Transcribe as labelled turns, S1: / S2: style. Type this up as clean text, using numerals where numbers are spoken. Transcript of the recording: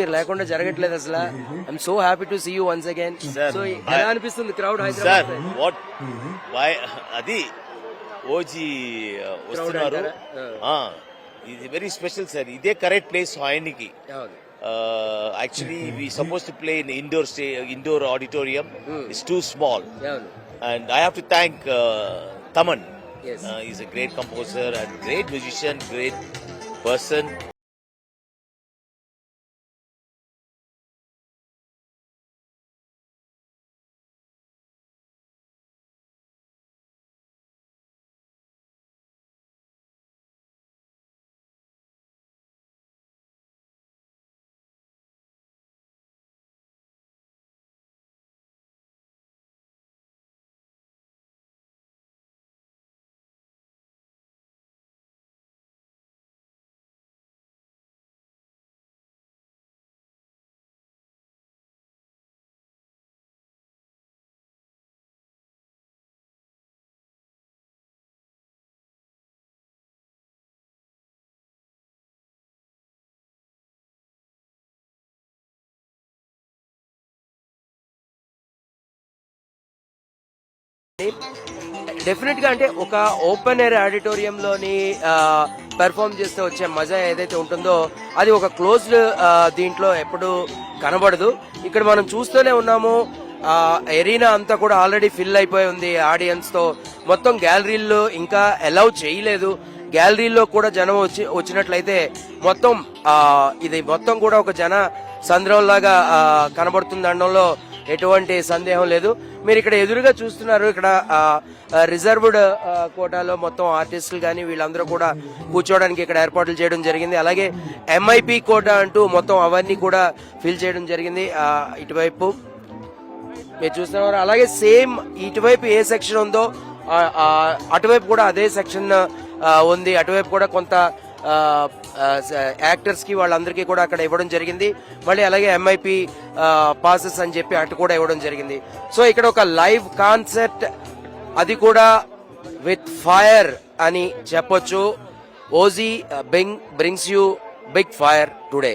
S1: మీరు లేకుండా జరగట్లేదు అసలు. I'm so happy to see you once again. So ఎలా అనిపిస్తుంది crowd
S2: sir?
S1: Hyderabad?
S2: What why అది ఓజీ వస్తున్నారు. ఇది వెరీ స్పెషల్ సార్. ఇదే కరెక్ట్ ప్లేస్ ఆయనకి. Actually, we supposed to play in indoor auditorium. It's too small. And I have to thank Taman.
S1: Yes.
S2: He's a great composer and great musician, great person.
S1: Definite గా అంటే ఒక open air ఆడిటోరియంలోని perform చేస్తే వచ్చే మజా ఏదైతే ఉంటుందో అది ఒక క్లోజ్డ్ దీంట్లో ఎప్పుడు కనబడదు. ఇక్కడ మనం చూస్తూనే ఉన్నాము, ఎరీనా అంతా కూడా ఆల్రెడీ ఫిల్ అయిపోయి ఉంది ఆడియన్స్ తో. మొత్తం గ్యాలరీల్లో ఇంకా అలౌ చేయలేదు. గ్యాలరీలో కూడా జనం వచ్చినట్లయితే మొత్తం ఇది మొత్తం కూడా ఒక జన సంద్రం లాగా కనబడుతుంది అనడంలో ఎటువంటి సందేహం లేదు. మీరు ఇక్కడ ఎదురుగా చూస్తున్నారు, ఇక్కడ రిజర్వ్డ్ కోటాలో మొత్తం ఆర్టిస్టులు కానీ వీళ్ళందరూ కూడా కూర్చోవడానికి ఇక్కడ ఏర్పాట్లు చేయడం జరిగింది. అలాగే ఎంఐపి కోటా అంటూ మొత్తం అవన్నీ కూడా ఫిల్ చేయడం జరిగింది. ఇటువైపు మీరు చూస్తున్నారు. అలాగే సేమ్ ఇటువైపు ఏ సెక్షన్ ఉందో అటువైపు కూడా అదే సెక్షన్ ఉంది. అటువైపు కూడా కొంత యాక్టర్స్ కి వాళ్ళందరికీ కూడా అక్కడ ఇవ్వడం జరిగింది. మళ్ళీ అలాగే ఎంఐపి పాసెస్ అని చెప్పి అటు కూడా ఇవ్వడం జరిగింది. సో ఇక్కడ ఒక లైవ్ కాన్సర్ట్, అది కూడా విత్ ఫైర్ అని చెప్పొచ్చు. OG brings you big fire today.